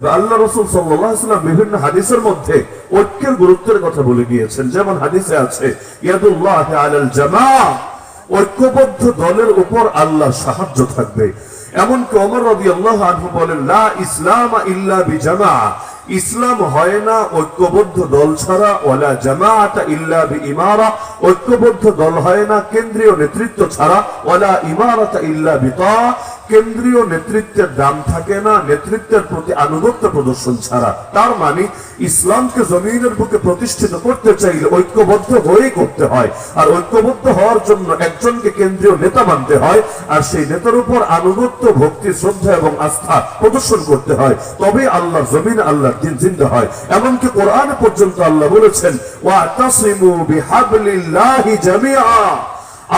আল্লাহ রাসূল সাল্লাল্লাহু আলাইহি ওয়াসাল্লাম বিভিন্ন হাদিসের মধ্যে ঐক্যের গুরুত্বের কথা বলে গিয়েছেন। যেমন হাদিসে আছে ইয়াদুল্লাহি আলাল জামাআ, ঐক্যবদ্ধ দলের উপর আল্লাহর সাহায্য থাকবে। এমনকি ওমর রাদিয়াল্লাহু আনহু বলেন লা ইসলামা ইল্লা বিজামাআ, ইসলাম হয় না ঐক্যবদ্ধ দল ছাড়া, ওয়ালা জামাআতা ইল্লা বিইমারা, ঐক্যবদ্ধ দল হয় না কেন্দ্রীয় নেতৃত্ব ছাড়া, ওয়ালা ইমারাতা ইল্লা বিতা, কেন্দ্রীয় নেতৃত্বের দাম থাকে না নেতৃত্বের প্রতি আনুগত্য প্রদর্শন ছাড়া। তার মানে ইসলামকে জমিনের বুকে প্রতিষ্ঠিত করতে চাইলে ঐক্যবদ্ধ হয়েই করতে হয়, আর ঐক্যবদ্ধ হওয়ার জন্য একজনকে কেন্দ্রীয় নেতা মানতে হয়, আর সেই নেতার উপর আনুগত্য, ভক্তি, শ্রদ্ধা এবং আস্থা প্রদর্শন করতে হয়, তবে আল্লাহর জমিন, আল্লাহর দিন জিন্দা হয়। এমনকি কোরআনে পর্যন্ত আল্লাহ বলেছেন ওয়াতাসিমু বিহাবলিল্লাহি জামিআ,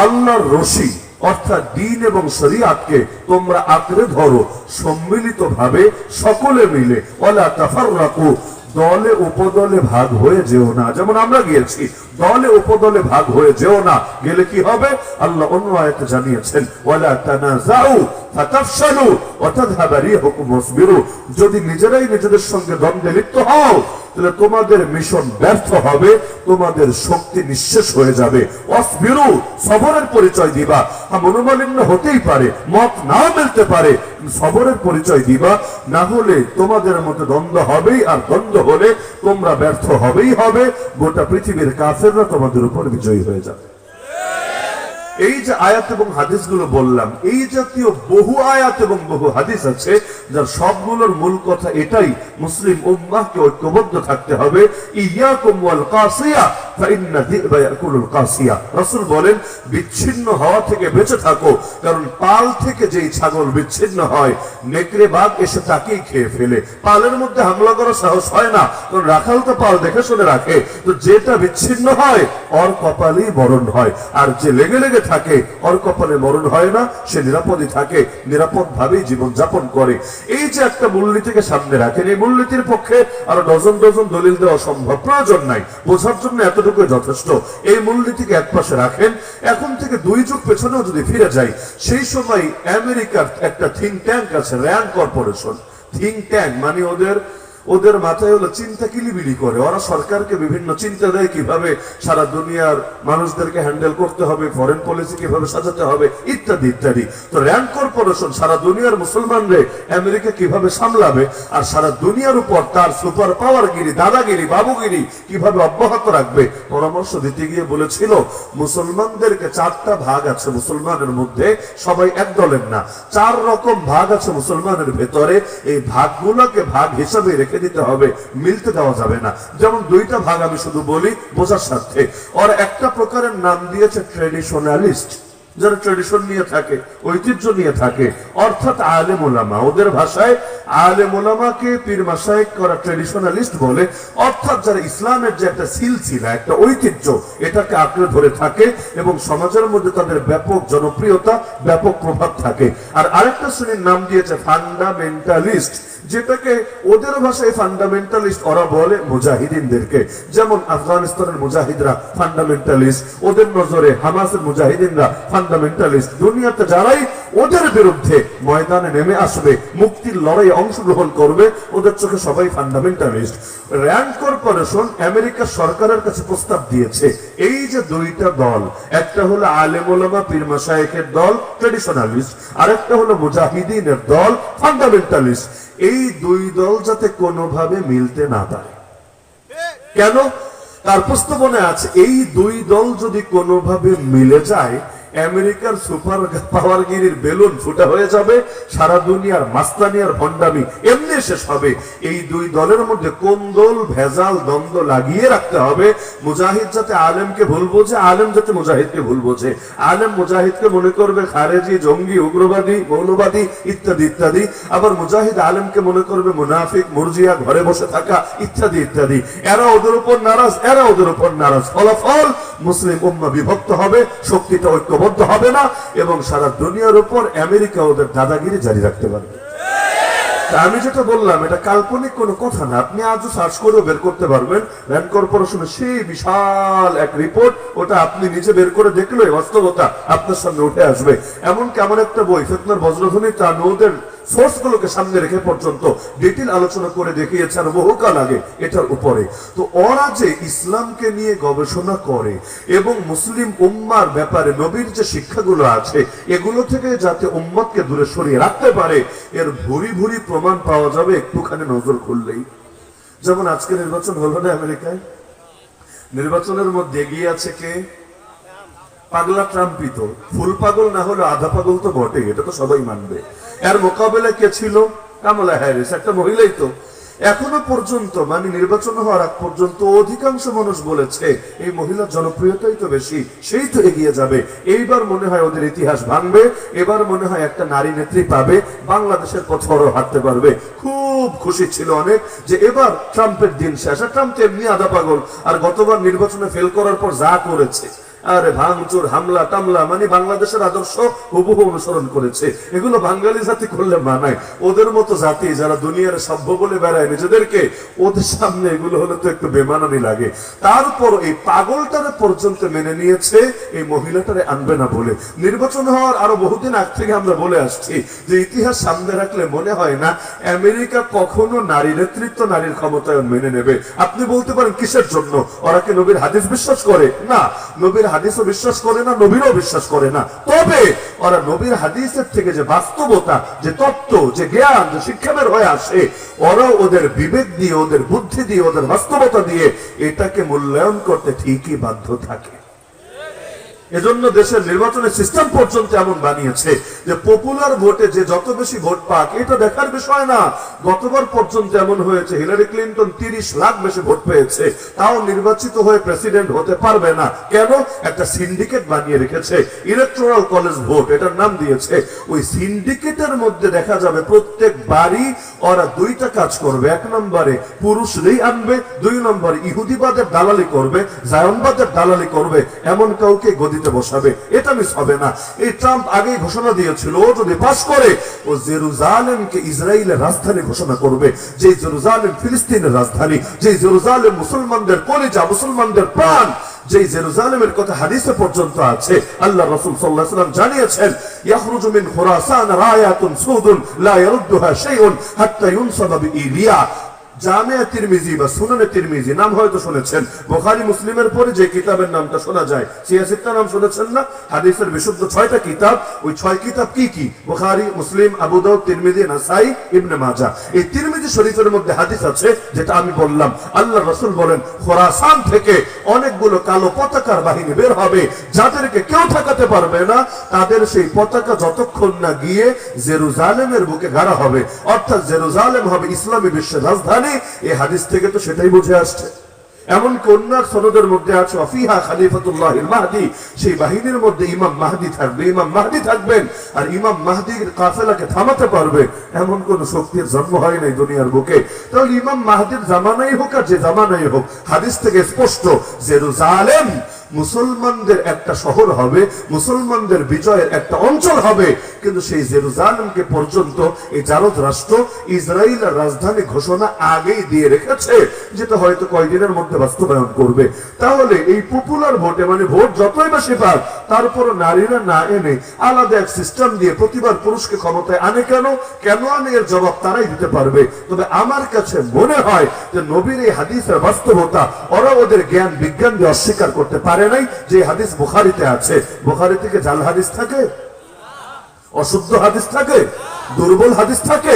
আল্লাহর রশি অর্থাৎ দ্বীন এবং শরীয়তকে তোমরা আঁকড়ে ধরো সম্মিলিতভাবে সকলে মিলে, ওয়ালা তাফাররাকু, দলে উপদলে ভাগ হয়ে যেও না। যেমন আমরা গিয়েছি, দলে উপদলে ভাগ হয়ে যেও না, গেলে কি হবে? আল্লাহ অন্য আয়াতে জানিয়েছেন ওয়ালা তানাজাউ ফাতাফশালু ওয়া তাযহাবা রিহুকুম ওয়াসবিরু, যদি নিজেরাই নিজেদের সঙ্গে দ্বন্দ্বে লিপ্ত হও তাহলে তোমাদের মিশন ব্যর্থ হবে, তোমাদের শক্তি নিঃশেষ হয়ে যাবে। ওয়াসবিরু, সবরের পরিচয় দিবা। মনোমালিন্য হতেই পারে, মত না মিলতে পারে, সবরের পরিচয় দিবা, না হলে তোমাদের মধ্যে দ্বন্দ্ব হবেই, আর দ্বন্দ্ব হলে তোমরা ব্যর্থ হবেই হবে, গোটা পৃথিবীর কাফেররা তোমাদের উপর বিজয়ী হয়ে যাবে। এই যে আয়াত এবং হাদিসগুলো বললাম, এই জাতীয় বহু আয়াত এবং বহু হাদিস আছে যার সবগুলোর মূল কথা এটাই, মুসলিম উম্মাহকে ঐক্যবদ্ধ থাকতে হবে। ইয়াকুম ওয়াল কাসিয়া ফাইন্না যিবা ইয়াকুলুল কাসিয়া, রাসূল বলেন বিচ্ছিন্ন হওয়া থেকে বেঁচে থাকো, কারণ পাল থেকে যেই ছাগল বিচ্ছিন্ন হয় নেকড়ে বাঘ এসে তাকেই খেয়ে ফেলে। পালের মধ্যে হামলা করার সাহস হয় না, কারণ রাখাল তো পাল দেখে শুনে রাখে, তো যেটা বিচ্ছিন্ন হয় ওর কপালেই মরণ হয়, আর যে লেগে লেগে থাকে ওর কপালে মরণ হয় না, সে নিরাপদই থাকে, নিরাপদ ভাবেই জীবন যাপন করে। এই যে একটা মূলনীতিকে সামনে রাখেন, এই মূলনীতির পক্ষে আরো ডজন ডজন দলিল দেওয়া সম্ভব, প্রয়োজন নাই, বোঝার জন্য এতটুকু যথেষ্ট। এই মূলনীতিকে একপাশে রাখেন। এখন থেকে 2 যুগ পেছনেও যদি ফিরে যাই, সেই সময় আমেরিকার একটা থিঙ্ক ট্যাঙ্ক আছে, র্যান্ড কর্পোরেশন। থিঙ্ক ট্যাঙ্ক মানে ওদের মাথায় হলো চিন্তা কিলিবিলি করে, ওরা সরকারকে বিভিন্ন চিন্তা দেয় কিভাবে সারা দুনিয়ার মানুষদেরকে হ্যান্ডেল করতে হবে, ফরেন পলিসি কিভাবে সাজাতে হবে, ইত্যাদি ইত্যাদি। তো র্যান্ড কর্পোরেশন সারা দুনিয়ার মুসলমানরে আমেরিকা কিভাবে সামলাবে, আর সারা দুনিয়ার উপর তার সুপার পাওয়ারগিরি, দাদাগিরি, বাবুগিরি কিভাবে অব্যাহত রাখবে পরামর্শ দিতে গিয়ে বলেছিল মুসলমানদেরকে 4টা ভাগ আছে মুসলমানের মধ্যে, সবাই এক দলের না, 4 রকম ভাগ আছে মুসলমানের ভেতরে, এই ভাগগুলোকে ভাগ হিসাবে রেখে দিতে হবে, মিলতে দেওয়া যাবে না। যেমন 2টা ভাগ আমি শুধু বলি বোঝার স্বার্থে। ওর একটা প্রকারের নাম দিয়েছে ট্রেডিশনালিস্ট, যারা ট্রেডিশন নিয়ে থাকে, ঐতিহ্য নিয়ে থাকে, অর্থাৎ আলেম ওলামা। ওদের ভাষায় আলেম ওলামাকে পীর মাশায়েখ করা ট্রেডিশনালিস্ট বলে, অর্থাৎ যারা ইসলামের যে একটা সিলসিলা, একটা ঐতিহ্য, এটাকে আঁকড়ে ধরে থাকে এবং সমাজের মধ্যে তাদের ব্যাপক জনপ্রিয়তা, ব্যাপক প্রভাব থাকে। আর আরেকটা শ্রেণীর নাম দিয়েছে ফান্ডামেন্টালিস্ট, যেটাকে ওদের ভাষায় ফান্ডামেন্টালিস্ট ওরা বলে মুজাহিদিনদেরকে। যেমন আফগানিস্তানের মুজাহিদরা ফান্ডামেন্টালিস্ট, ওদের নজরে হামাসের মুজাহিদিনরা ফান্ডামেন্টালিস্ট। দুনিয়াতে যারাই ওদের বিরুদ্ধে ময়দানে নেমে আসবে, মুক্তির লড়াইয়ে অংশগ্রহণ করবে, ওদের চোখে সবাই ফান্ডামেন্টালিস্ট। র্যান্ড কর্পোরেশন আমেরিকা সরকারের কাছে প্রস্তাব দিয়েছে, এই যে 2টা দল, একটা হলো আলেম ওলামা পীর মাশায়েখের দল ট্রেডিশনালিস্ট, আরেকটা হলো মুজাহিদিনের দল ফান্ডামেন্টালিস্ট, এই 2 দল যাতে কোনোভাবে মিলতে না পারে। কেন? তার প্রস্তাবনা আছে এই 2 দল যদি কোনোভাবে মিলে যায়, আমেরিকার সুপার পাওয়ারগিরির বেলুন ফুটা হয়ে যাবে, সারা দুনিয়ার মাস্তানিয়ার ভণ্ডামি এমনি শেষ হবে। এই 2 দলের মধ্যে কোন দল ভেজাল দ্বন্দ্ব লাগিয়ে রাখতে হবে, মুজাহিদ যাতে আলেমকে ভুল বোঝে, আলেম যাতে মুজাহিদকে ভুল বোঝে, আলেম মুজাহিদকে মনে করবে খারেজি, জঙ্গি, উগ্রবাদী, মৌলবাদী ইত্যাদি ইত্যাদি, আবার মুজাহিদ আলেমকে মনে করবে মুনাফিক, মুরজিয়া, ঘরে বসে থাকা ইত্যাদি ইত্যাদি। এরা ওদের উপর নারাজ, এরা ওদের উপর নারাজ, ফলাফল মুসলিম উম্মাহ বিভক্ত হবে, শক্তিটা ঐক্যবদ্ধ হবে না, এবং সারা দুনিয়ার উপর আমেরিকা ওদের দাদাগিরি জারি রাখতে পারবে। আমি যেটা বললাম এটা কাল্পনিক কোনো কথা না, আপনি আজও সার্চ করে বের করতে পারবেন। র্যান্ড কর্পোরেশনের সেই বিশাল এক রিপোর্ট, ওটা আপনি নিজে বের করে দেখলে বাস্তবতা আপনার সামনে উঠে আসবে। এমন কেমন একটা বই, ফিতনার বজ্রধ্বনি, তানুদের সোর্সগুলোকে সামনে রেখে পর্যন্ত ডিটেইল আলোচনা করে দেখিয়েছেন বহুকাল আগে এটার উপরে। তো ওরা যে ইসলামকে নিয়ে গবেষণা করে এবং মুসলিম উম্মার ব্যাপারে নবীর যে শিক্ষাগুলো আছে এগুলো থেকে যাতে উম্মতকে দূরে সরিয়ে রাখতে পারে এর ভুরি ভুরি প্রমাণ পাওয়া যাবে একটুখানি নজর খুললেই। যেমন আজকে নির্বাচন হলো না আমেরিকায়, নির্বাচনের মধ্যে এগিয়ে আছে কে? পাগলা ট্রাম্পই তো। ফুল পাগল না হলে আধা পাগল তো বটে, এটা তো সবাই মানবে। এর মোকাবেলায় কে ছিল? কামালা হ্যারিস, একটা মহিলাই তো। এখনো পর্যন্ত মানে নির্বাচন হওয়ার আগ পর্যন্ত অধিকাংশ মানুষ বলেছে এই মহিলার জনপ্রিয়তাই তো বেশি, সেই তো এগিয়ে যাবে। এইবার মনে হয় ওদের ইতিহাস ভাঙবে, এবার মনে হয় একটা নারী নেত্রী পাবে, বাংলাদেশের পথ হাঁটতে পারবে। খুব খুশি ছিল অনেক যে এবার ট্রাম্পের দিন শেষ। আর ট্রাম্প এমনি আধা পাগল, আর গতবার নির্বাচনে ফেল করার পর যা করেছে, আরে ভাঙচুর হামলা টামলা, মানে বাংলাদেশের আদর্শ হুবহু অনুসরণ করেছে। এগুলো বাঙালি জাতি করলে মানায়, ওদের মতো জাতি যারা দুনিয়ার সভ্য বলে বেড়ায় নিজেদেরকে, ওদের সামনে এগুলো হলে তো একটু বেমানানি লাগে। তারপর এই পাগলটারে পর্যন্ত মেনে নিয়েছে এই মহিলাটারে আনবে না বলে। নির্বাচন হওয়ার আরো বহুদিন আগ থেকে আমরা বলে আসছি যে ইতিহাস সামনে রাখলে মনে হয় না আমেরিকা কখনো নারী নেতৃত্ব, নারীর ক্ষমতায়ন মেনে নেবে। আপনি বলতে পারেন কিসের জন্য? ওরা কি নবীর হাদিস বিশ্বাস করে? না, নবীর হাদিসও বিশ্বাস করে না, নবীরও বিশ্বাস করে না। তবে ওরা নবীর হাদিসের থেকে যে বাস্তবতা, যে তত্ত্ব, যে জ্ঞান, যে শিক্ষা বের হয়ে আসে, ওরা ওদের বিবেক দিয়ে, ওদের বুদ্ধি দিয়ে, ওদের বাস্তবতা দিয়ে এটাকে মূল্যায়ন করতে ঠিকই বাধ্য থাকে। এজন্য দেশের নির্বাচনের সিস্টেম পর্যন্ত এমন বানিয়েছে যে পপুলার ভোটে যে যত বেশি ভোট পাক এটা দেখার বিষয় না। গতবার পর্যন্ত এমন হয়েছে হিলারি ক্লিনটন 30 লাখ বেশি ভোট পেয়েছে, তাও নির্বাচিত হয়ে প্রেসিডেন্ট হতে পারবে না। কেন? একটা সিন্ডিকেট বানিয়ে রেখেছে, ইলেকটোরাল কলেজ ভোট এটার নাম দিয়েছে। ওই সিন্ডিকেটের মধ্যে দেখা যাবে প্রত্যেক বাড়ি ওরা দুইটা কাজ করবে। এক নম্বরে পুরুষরাই আনবে, 2 নম্বরে ইহুদিবাদের দালালি করবে, জায়নবাদের দালালি করবে, এমন কাউকে গদি বসাবে। এটা মিস হবে না। এই ট্রাম্প আগেই ঘোষণা দিয়েছিল ও যদি পাস করে ও জেরুজালেমকে ইসরায়েলের রাজধানী ঘোষণা করবে। যে জেরুজালেম ফিলিস্তিনের রাজধানী, যে জেরুজালেম মুসলমানদের কলিজা, মুসলমানদের প্রাণ, যে জেরুজালেমের কথা হাদিসে পর্যন্ত আছে। আল্লাহ রাসূল সাল্লাল্লাহু আলাইহি ওয়াসাল্লাম জানিয়েছেন ইয়াখরুজু মিন খুরাসান রায়াতুন সুদুন লা ইয়ারুদ্দুহা শাইউন হাত্তা ইউনসাবা বিইলিয়া। জামিয়া তিরমিজি বা সুনানে তিরমিজি নাম হয়তো শুনেছেন, বুখারী মুসলিমের পরে যে কিতাবের নামটা শোনা যায়, সিয়াসিত্তা নাম শুনেছেন না? হাদিসের বিশুদ্ধ 6টা কিতাব। ওই 6 কিতাব কি কি? বুখারী, মুসলিম, আবু দাউদ, তিরমিজি, নাসাই, ইবনে মাজাহ। এই তিরমিজি শরীফের মধ্যে হাদিস আছে যেটা আমি বললাম। আল্লাহর রাসূল বলেন খোরাসান থেকে অনেকগুলো কালো পতাকার বাহিনী বের হবে, যাদেরকে কেউ ঠেকাতে পারবে না। তাদের সেই পতাকা যতক্ষণ না গিয়ে জেরুজালেমের বুকে গাড়া হবে, অর্থাৎ জেরুজালেম হবে ইসলামী বিশ্বের রাজধানী। এই হাদিস থেকে তো সেটাই বুঝে আসছে। এমন কন্যার সনদের মধ্যে আছে ওয়াফিহা খলিফাতুল্লাহিল মাহদি, সেই বাহিনীর মধ্যে ইমাম মাহদি থাকবে। ইমাম মাহদি থাকবেন আর ইমাম মাহদির কাফেলাকে থামাতে পারবে এমন কোন শক্তির জন্ম হয় নাই দুনিয়ার বুকে। তাহলে ইমাম মাহদির জামানাই হোক আর যে জামানাই হোক, হাদিস থেকে স্পষ্ট জেরুজালেম মুসলমানদের একটা শহর হবে, মুসলমানদের বিজয়ের একটা অঞ্চল হবে। কিন্তু সেই জেরুজালেমকে পর্যন্ত এই জারদ রাষ্ট্র ইসরায়েলের রাজধানী ঘোষণা আগেই দিয়ে রেখেছে, যেটা হয়তো কয়েকদিনের মধ্যে বাস্তবায়ন করবে। তাহলে এই পপুলার ভোটে, মানে ভোট যতই বেশি পাক, তারপর নারীরা না এনে আলাদা এক সিস্টেম দিয়ে প্রতিবার পুরুষকে ক্ষমতায় আনে কেন? কেন আনে? এর জবাব তারাই দিতে পারবে। তবে আমার কাছে মনে হয় যে নবীর এই হাদিসের বাস্তবতা ওরা ওদের জ্ঞান বিজ্ঞান দিয়ে অস্বীকার করতে পারে নাই। যে হাদিস বুখারীতে আছে, বুখারী থেকে জাল হাদিস থাকে, অশুদ্ধ হাদিস থাকে, দুর্বল হাদিস থাকে।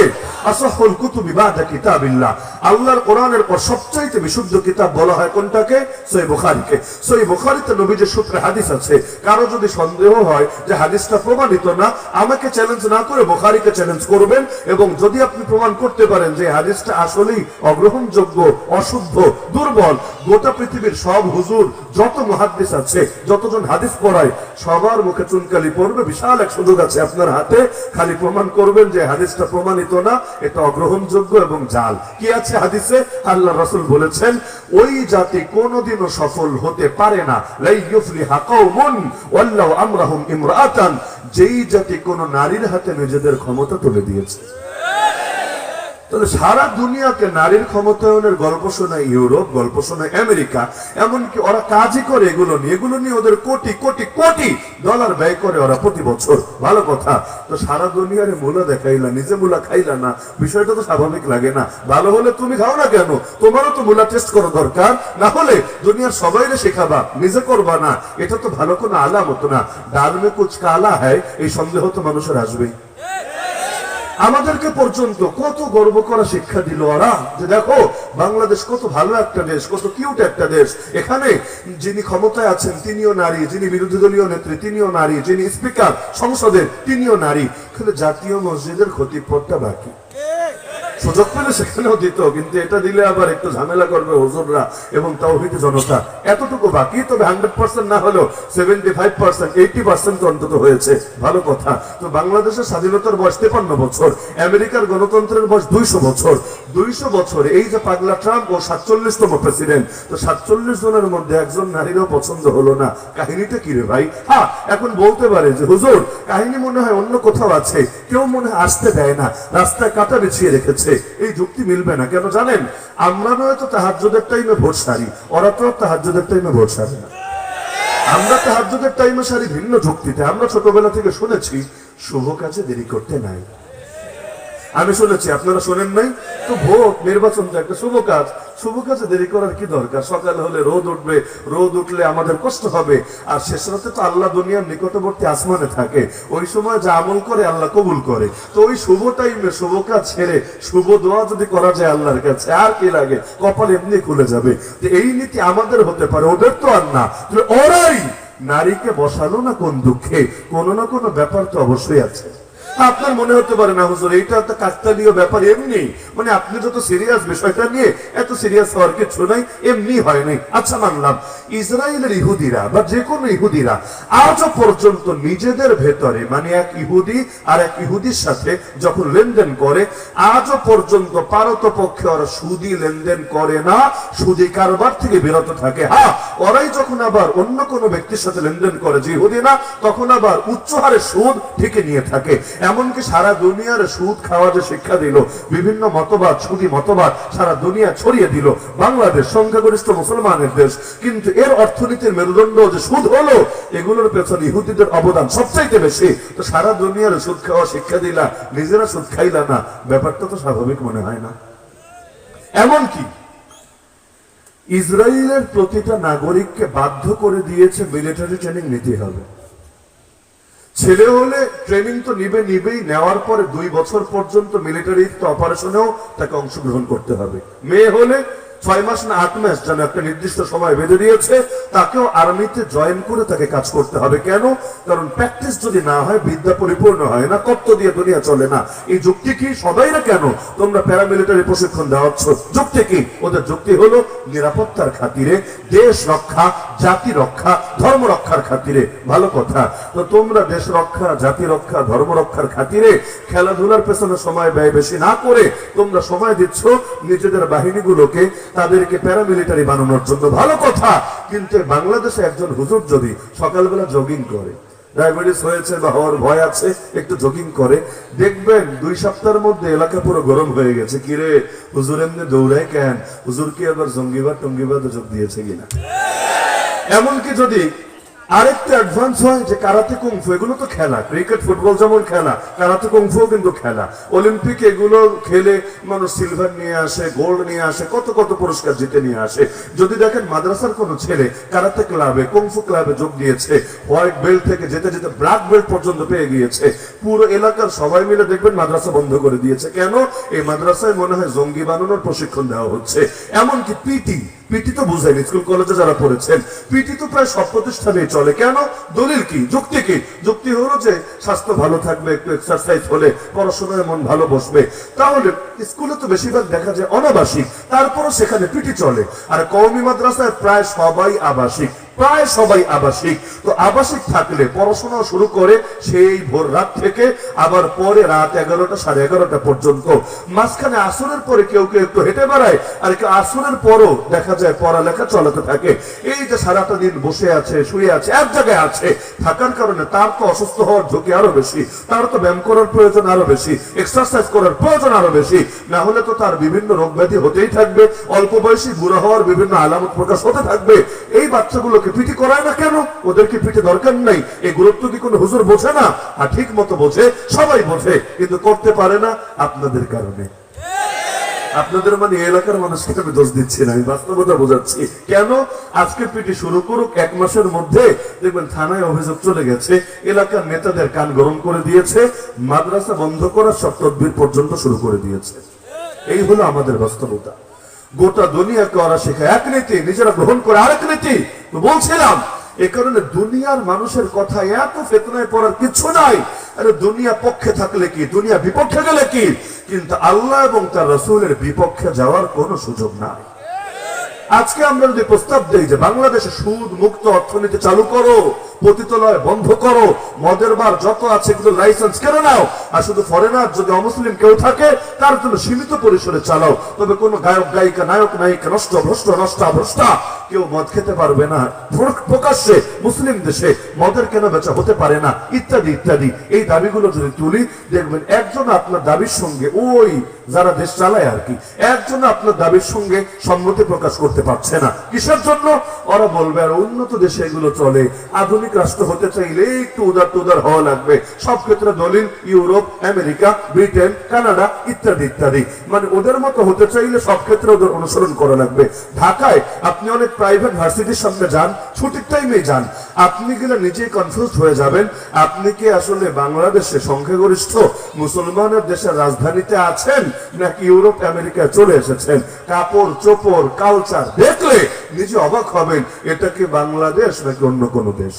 আসহুল কুতুবি বাদা কিতাবিল্লাহ, আল্লাহর কোরআনের পর সবচেয়ে বিশুদ্ধ কিতাব বলা হয় কোনটাকে? সহিহ বুখারীকে। সহিহ বুখারীতে নবীজির সূত্রে হাদিস আছে। কারো যদি সন্দেহ হয় যে হাদিসটা প্রমাণিত না, আমাকে চ্যালেঞ্জ না করে বুখারীকে চ্যালেঞ্জ করবেন, এবং যদি আপনি প্রমাণ করতে পারেন যে হাদিসটা আসলেই অগ্রহণযোগ্য, অশুদ্ধ, দুর্বল, গোটা পৃথিবীর সব হুজুর, যত মুহাদ্দিস আছে, যতজন হাদিস পড়ায়, সবার মুখে চুনকালি পড়বে। বিশাল এক সুযোগ আছে আপনার হাতে, খালি প্রমাণ করবেন যে হাদিসটা প্রমাণিত না, এটা অগ্রহণযোগ্য এবং জাল। কি আছে হাদিসে? আল্লাহ রাসূল বলেছেন ওই জাতি কোনোদিনও সফল হতে পারে না, লা ইউফলিহা কওমুন ওয়াল্লাহু আমরাহুম ইমরাআতান, যেই জাতি কোন নারীর হাতে নিজেদের ক্ষমতা তুলে দিয়েছে। তাহলে সারা দুনিয়াকে নারীর ক্ষমতায়নের গল্প শোনায় ইউরোপ, গল্প শোনায় আমেরিকা, এমনকি ওরা কাজই করে এগুলো নিয়ে ওদের কোটি কোটি কোটি ডলার ব্যয় করে ওরা প্রতি বছর। ভালো কথা, তো সারা দুনিয়ারে মূলা দেখাইলা, নিজে মূলা খাইলা না, বিষয়টা তো স্বাভাবিক লাগে না? ভালো হলে তুমি খাও না কেন? তোমারও তো মূলা টেস্ট করা দরকার, না হলে দুনিয়ার সবাইরে শেখাবা, নিজে করবা না, এটা তো ভালো কোনো আলামত না। ডাল মে কুছ কালা হয়, এই সন্দেহ তো মানুষের আসবেই। আমাদেরকে পর্যন্ত কত গর্ব করা শিক্ষা দিল ওরা, যে দেখো বাংলাদেশ কত ভালো একটা দেশ, কত কিউট একটা দেশ, এখানে যিনি ক্ষমতায় আছেন তিনিও নারী, যিনি বিরোধী দলীয় নেত্রী তিনিও নারী, যিনি স্পিকার সংসদের তিনিও নারী। কিন্তু জাতীয় মসজিদের ক্ষতিপূরণটা বাকি, সুযোগ পেলে সেখানেও দিত, কিন্তু এটা দিলে আবার একটু ঝামেলা করবে হুজুররা এবং তাওহীদি জনতা। এতটুকু বাকি, তবে 100% না হলেও 75%, 80% অন্তত হয়েছে। ভালো কথা। তো বাংলাদেশের স্বাধীনতার বয়স 53 বছর, আমেরিকার গণতন্ত্রের বয়স 200 বছর। 200 বছরে এই যে পাগলা ট্রাম্প, ও 47তম প্রেসিডেন্ট, তো 47 জনের মধ্যে একজন নারীরও পছন্দ হলো না। কাহিনীটা কি রে ভাই? হ্যাঁ, এখন বলতে পারে যে হুজুর কাহিনী মনে হয় অন্য কোথাও আছে, কেউ মনে হয় আসতে দেয় না, রাস্তায় কাঁটা বিছিয়ে রেখেছে। এই যুক্তি মিলবে না। কেন জানেন? আমরা নয় তো তাহাজ্জুদের টাইমে ভোট সারি, ওরা তো তাহাজ্জুদের টাইমে ভোট সারে না। আমরা তাহাজ্জুদের টাইমে সারি ভিন্ন যুক্তিতে। আমরা ছোটবেলা থেকে শুনেছি শুভ কাজে দেরি করতে নাই। আমি শুনেছি, আপনারা শোনেন নাই? তো ভোট নির্বাচন তো একটা শুভ কাজ, শুভ কাজে দেরি করার কি দরকার? সকাল হলে রোদ উঠবে, রোদ উঠলে আমাদের কষ্ট হবে, আর শেষ রাতে তো আল্লাহ দুনিয়ার নিকটবর্তী আসমানে থাকে, ওই সময় যা আমল করে আল্লাহ কবুল করে। তো ওই শুভ টাইমে শুভ কাজ ছেড়ে শুভ দোয়া যদি করা যায় আল্লাহর কাছে, আর কি লাগে? কপাল এমনি খুলে যাবে। তো এই নীতি আমাদের হতে পারে, ওদের তো আর না। ওরাই নারীকে বসালো না কোন দুঃখে? কোনো না কোনো ব্যাপার তো অবশ্যই আছে। আপনার মনে হতে পারে না হুজুর এইটা একটা কাকতালীয় ব্যাপার, এমনি মানে আপনি যত সিরিয়াস বিষয়টা নিয়ে, এত সিরিয়াস হওয়ার কিছু নাই, এমনি হয় নাই। আচ্ছা মানলাম, ইসরায়েলের ইহুদিরা বা যে কোনো ইহুদিরা আজও পর্যন্ত নিজেদের ভেতরে, মানে এক ইহুদি আর এক ইহুদির সাথে যখন লেনদেন করে, আজও পর্যন্ত পারতপক্ষে ওরা সুদি লেনদেন করে না, সুদি কারবার থেকে বিরত থাকে। হ্যাঁ, ওরাই যখন আবার অন্য কোনো ব্যক্তির সাথে লেনদেন করে, যে ইহুদি না, তখন আবার উচ্চ হারে সুদ ঠিকই নিয়ে থাকে। এমনকি সারা দুনিয়ার সুদ খাওয়া যে শিক্ষা দিল, বিভিন্ন মতবাদ, সুদী মতবাদ সারা দুনিয়া ছড়িয়ে দিল। বাংলাদেশ সংখ্যাগরিষ্ঠ মুসলমানের দেশ, কিন্তু এর অর্থনীতির মেরুদণ্ড যে সুদ হলো, এগুলোর পেছনে ইহুদিদের অবদান সবচাইতে বেশি। তো সারা দুনিয়ার সুদ খাওয়া শিক্ষা দিলা, নিজেরা সুদ খাইলা না, ব্যাপারটা তো স্বাভাবিক মনে হয় না? এমনকি ইসরায়েলের প্রতিটা নাগরিককে বাধ্য করে দিয়েছে মিলিটারি ট্রেনিং নিতে হবে। ছেলে হলে ট্রেনিং তো নিবেই, নেওয়ার পরে 2 বছর পর্যন্ত মিলিটারি অপারেশনেও তাকে অংশগ্রহণ করতে হবে। মেয়ে হলে 6 মাস না 8 মাস যেন একটা নির্দিষ্ট সময় বেঁধে দিয়েছে, তাকেও আর্মিতে জয়েন করে তাকে কাজ করতে হবে। কেন? কারণ প্র্যাকটিস যদি না হয় বিদ্যা পরিপূর্ণ হয় না, কর্ত দিয়ে দুনিয়া চলে না। এই যুক্তি কি? সবাই না কেন তোমরা প্যারামিলিটারি প্রশিক্ষণ দেওয়াচ্ছ? যুক্তি কি? ওদের যুক্তি হলো নিরাপত্তার খাতিরে, দেশ রক্ষা, জাতি রক্ষা, ধর্ম রক্ষার খাতিরে। ভালো কথা। তো তোমরা দেশ রক্ষা, জাতি রক্ষা, ধর্ম রক্ষার খাতিরে খেলাধুলার পেছনে সময় ব্যয় বেশি না করে তোমরা সময় দিচ্ছ নিজেদের বাহিনীগুলোকে, তাদেরকে প্যারামিলিটারি বানানোর জন্য। ভালো কথা। কিন্তু বাংলাদেশে একজন হুজুর যদি সকালবেলা জগিং করে, ডায়াবেটিস হয়েছে বা হওয়ার ভয় আছে, একটু জগিং করে, দেখবেন 2 সপ্তাহের মধ্যে এলাকা পুরো গরম হয়ে গেছে। কিরে হুজুর এমনি দৌড়ায় কেন? হুজুর কি আবার জঙ্গিবাদ টঙ্গিবাদে যোগ দিয়েছে কিনা? এমনকি যদি আরেকটা অ্যাডভান্স হয় যে কারাতে কুংফু, এগুলো তো খেলা, ক্রিকেট ফুটবল যেমন খেলা, কারাতে কুংফু কিন্তু খেলা। অলিম্পিক এগুলো খেলে মানুষ সিলভার নিয়ে আসে, গোল্ড নিয়ে আসে, কত কত পুরস্কার জিতে নিয়ে আসে। যদি দেখেন মাদ্রাসার কোনো ছেলে কারাতে ক্লাবে, কুংফু ক্লাবে যোগ দিয়েছে, হোয়াইট বেল্ট থেকে যেতে যেতে ব্ল্যাক বেল্ট পর্যন্ত পেয়ে গিয়েছে, পুরো এলাকার সবাই মিলে দেখবেন মাদ্রাসা বন্ধ করে দিয়েছে। কেন? এই মাদ্রাসায় মনে হয় জঙ্গি বানানোর প্রশিক্ষণ দেওয়া হচ্ছে। এমনকি পিটি তো বুঝাইনি, স্কুল কলেজে যারা পড়েছেন, পিটি তো প্রায় সব প্রতিষ্ঠানে চলে। কেন? দলিল কি? যুক্তি কি? যুক্তি হলো যে স্বাস্থ্য ভালো থাকবে, একটু এক্সারসাইজ হলে পড়াশোনায় মন ভালো বসবে। তাহলে স্কুলে তো বেশিরভাগ দেখা যায় অনাবাসিক, তারপরও সেখানে পিটি চলে। আর কওমি মাদ্রাসায় প্রায় সবাই আবাসিক, প্রায় সবাই আবাসিক। তো আবাসিক থাকলে পড়াশোনা শুরু করে সেই ভোর রাত থেকে আবার পরে রাত 11টা 11:30 পর্যন্ত, মাঝখানে আসরের পরে কেউ কেউ একটু হেঁটে বেড়ায়, আর কেউ আসরের পরও দেখা যায় পড়ালেখা চলাতে থাকে। এই যে সারাটা দিন বসে আছে, শুয়ে আছে, এক জায়গায় আছে থাকার কারণে তার তো অসুস্থ হওয়ার ঝুঁকি আরো বেশি, তার তো ব্যায়াম করার প্রয়োজন আরো বেশি, এক্সারসাইজ করার প্রয়োজন আরো বেশি, না হলে তো তার বিভিন্ন রোগ ব্যাধি হতেই থাকবে, অল্প বয়সী বুড়া হওয়ার বিভিন্ন আলামত প্রকাশ হতে থাকবে। এই বাচ্চাগুলোকে পিটি করায় না কেন? ওদেরকে পিঠে দরকার নাই। এই গুরুত্ব কি কোনো হুজুর বোঝে না? আর ঠিক মতো বোঝে, সবাই বোঝে, কিন্তু করতে পারে না আপনাদের কারণে। আপনাদের মানে এলাকার মানুষকে আমি দোষ দিচ্ছি না, আমি বাস্তবতা বোঝাচ্ছি। কেন? আজকে পিটি শুরু করুক, 1 মাসের মধ্যে দেখবেন থানায় অভিযোগ চলে গেছে, এলাকার নেতাদের কান গরম করে দিয়েছে, মাদ্রাসা বন্ধ করার সব তদবির পর্যন্ত শুরু করে দিয়েছে। এই হলো আমাদের বাস্তবতা। গোটা দুনিয়াকে ওরা শেখায় এক নীতি, নিজেরা গ্রহণ করে আরেক নীতি। তো বলছিলাম এ কারণে দুনিয়ার মানুষের কথা এত ফিতনায় পড়ার কিছু নাই। আরে দুনিয়া পক্ষে থাকলে কি, দুনিয়া বিপক্ষে গেলে কি, কিন্তু আল্লাহ এবং তার রাসূলের বিপক্ষে যাওয়ার কোনো সুযোগ নাই। আজকে আমরা যদি প্রস্তাব দেই যে বাংলাদেশে সুদ মুক্ত অর্থনীতি চালু করো, পতিতালয় বন্ধ করো, মদের বার যত আছে এগুলো লাইসেন্স কেন নাও, আর শুধু ফরেনার যদি অমুসলিম কেউ থাকে তার জন্য সীমিত পরিসরে চালাও, তবে কোনো গায়ক গায়িকা নায়ক নায়িকা নষ্ট ভ্রষ্ট নষ্টা ভ্রষ্টা কেউ মদ খেতে পারবে না, প্রকাশ্যে মুসলিম দেশে মদের কেনা বেচা হতে পারে না, ইত্যাদি ইত্যাদি। এই দাবিগুলো যদি তুলি দেখবেন একজন আপনার দাবির সঙ্গে, ওই যারা দেশ চালায় আর কি, একজন আপনার দাবির সঙ্গে সম্মতি প্রকাশ করতে পারছে না। কিসের জন্য? ওরা বলবে আর উন্নত দেশে এগুলো চলে, আধুনিক রাষ্ট্র হতে চাইলে একটু উদার হওয়া লাগবে। সব ক্ষেত্রে দলিল ইউরোপ, আমেরিকা, ব্রিটেন, কানাডা ইত্যাদি ইত্যাদি, মানে ওদের মতো হতে চাইলে সব ক্ষেত্রে ওদের অনুসরণ করা লাগবে। ঢাকায় আপনি অনেক প্রাইভেট ভার্সিটির সামনে যান, ছুটির টাইমে যান, আপনি গেলে নিজেই কনফিউজ হয়ে যাবেন, আপনি কি আসলে বাংলাদেশে সংখ্যাগরিষ্ঠ মুসলমানের দেশের রাজধানীতে আছেন নাকি ইউরোপ আমেরিকায় চলে এসেছেন। কাপড় চোপড় কালচার দেখলে নিজে অবাক হবেন, এটা কি বাংলাদেশ নাকি অন্য কোনো দেশ।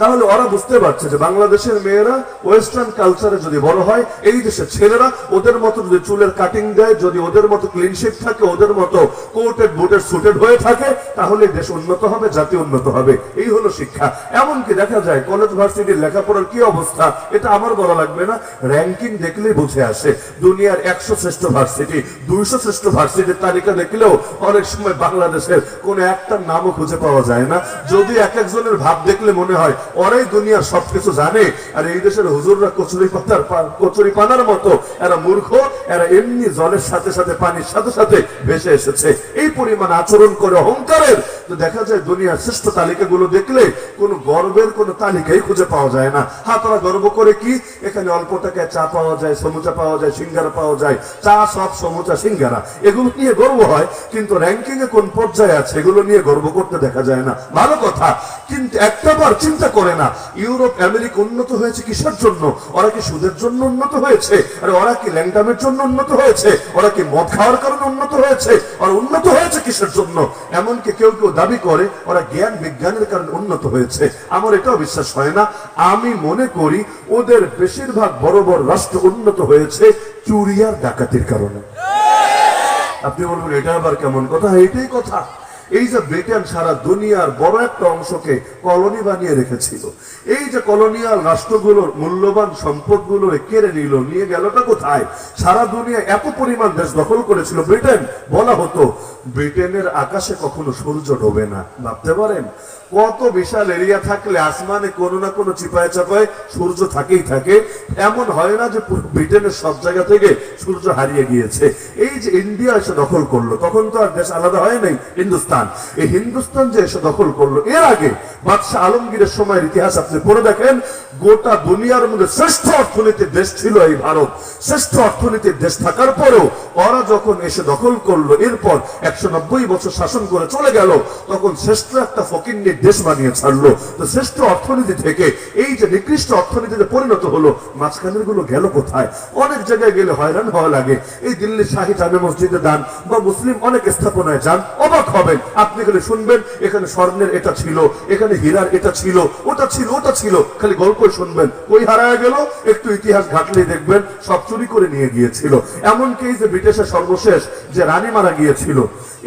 তাহলে ওরা বুঝতে পারছে যে বাংলাদেশের মেয়েরা ওয়েস্টার্ন কালচারে যদি বড় হয়, এই দেশের ছেলেরা ওদের মতো যদি চুলের কাটিং দেয়, যদি ওদের মতো ক্লিন শেভ থাকে, ওদের মতো কোটেড বুটেড সুটেড হয়ে থাকে, তাহলে দেশ উন্নত হবে, জাতি উন্নত হবে। এই হলো শিক্ষা। এমনকি দেখা যায় কলেজ ভার্সিটির লেখাপড়ার কি অবস্থা, এটা আমার বলা লাগবে না, র্যাঙ্কিং দেখলেই বুঝে আসে। দুনিয়ার 100 শ্রেষ্ঠ ভার্সিটি, 200 শ্রেষ্ঠ ভার্সিটির তালিকা দেখলেও অনেক সময় বাংলাদেশের কোন একটার নামও খুঁজে পাওয়া যায় না। যদি এক একজনের ভাব দেখলে মনে হয় ওরাই দুনিয়ার সবকিছু জানে, আর এই দেশের হুজুররা কচুরি পানার মতো, এরা মূর্খ, এরা এমনি জলের সাথে সাথে পানির সাথে সাথে ভেসে এসেছে। এই পরিমাণ আচরণ করে অহংকারের, তো দেখা যায় দুনিয়ার শ্রেষ্ঠ তালিকাগুলো দেখলে কোনো গর্বের কোনো তালিকাই খুঁজে পাওয়া যায় না। হ্যাঁ, তারা গর্ব করে কি, এখানে অল্প টাকায় চা পাওয়া যায়, সমুচা পাওয়া যায়, সিঙ্গারা পাওয়া যায়, চা সব সমুচা সিঙ্গারা, এগুলো নিয়ে গর্ব হয়, কিন্তু র্যাঙ্কিং এ কোন পর্যায়ে আছে এগুলো নিয়ে গর্ব করতে দেখা যায় না। ভালো কথা, কিন্তু একটা বার চিন্তা করে না, ইউরোপ আমেরিকা উন্নত হয়েছে কিসের জন্য? ওরা কি সুদের জন্য উন্নত হয়েছে? আরে ওরা কি ল্যাংডামের জন্য উন্নত হয়েছে? ওরা কি মদ খাওয়ার কারণে উন্নত হয়েছে? ওরা উন্নত হয়েছে কিসের জন্য? এমনকি কেউ কেউ দাবি করে ওরা জ্ঞান বিজ্ঞানের কারণে উন্নত হয়েছে। আমার এটাও বিশ্বাস হয় না। আমি মনে করি ওদের বেশিরভাগ বড় বড় রাষ্ট্র উন্নত হয়েছে চুরি আর ডাকাতির কারণে। আপনি বলবেন এটা আবার কেমন কথা? এটাই কথা। এই যে ব্রিটেন সারা দুনিয়ার বড় একটা অংশকে কলোনি বানিয়ে রেখেছিল, এই যে কলোনিয়াল রাষ্ট্রগুলোর মূল্যবান সম্পদগুলো কেড়ে নিল, নিয়ে গেলটা কোথায়? সারা দুনিয়া এত পরিমাণ দেশ দখল করেছিল ব্রিটেন, বলা হতো ব্রিটেনের আকাশে কখনো সূর্য ডোবে না। ভাবতে পারেন কত বিশাল এরিয়া থাকলে আসমানে কোনো না কোনো চিপায় চাপায় সূর্য থাকেই থাকে। এমন হয় না যে ব্রিটেনের সব জায়গা থেকে সূর্য হারিয়ে গিয়েছে। এই যে ইন্ডিয়া এসে দখল করলো, তখন তো আর দেশ আলাদা হয় নাই, হিন্দুস্তান। এই হিন্দুস্তান যে এসে দখল করলো, এর আগে বাদশাহ আলমগীরের সময়ের ইতিহাস আপনি পড়ে দেখেন, গোটা দুনিয়ার মধ্যে শ্রেষ্ঠ অর্থনীতির দেশ ছিল এই ভারত। শ্রেষ্ঠ অর্থনীতির দেশ থাকার পরেও ওরা যখন এসে দখল করলো, এরপর 190 বছর শাসন করে চলে গেল, তখন শ্রেষ্ঠ একটা ফকিন্নির দেশ বানিয়ে ছাড়লো। তো শ্রেষ্ঠ অর্থনীতি থেকে এই যে নিকৃষ্ট অর্থনীতিতে পরিণত হলো, মাঝখানের গুলো গেল কোথায়? অনেক জায়গায় গেলে হয়রান হওয়া লাগে। এই দিল্লির শাহী জামে মসজিদে যান বা মুসলিম অনেক স্থাপনায় যান, অবাক হবেন। আপনি খালি শুনবেন এখানে স্বর্ণের এটা ছিল, এখানে হীরার এটা ছিল, ওটা ছিল, ওটা ছিল, খালি গল্পই শুনবেন। কই হারায় গেল? একটু ইতিহাস ঘাটলেই দেখবেন সব চুরি করে নিয়ে গিয়েছিল। এমনকি যে ব্রিটিশের সর্বশেষ যে রানী মারা গিয়েছিল,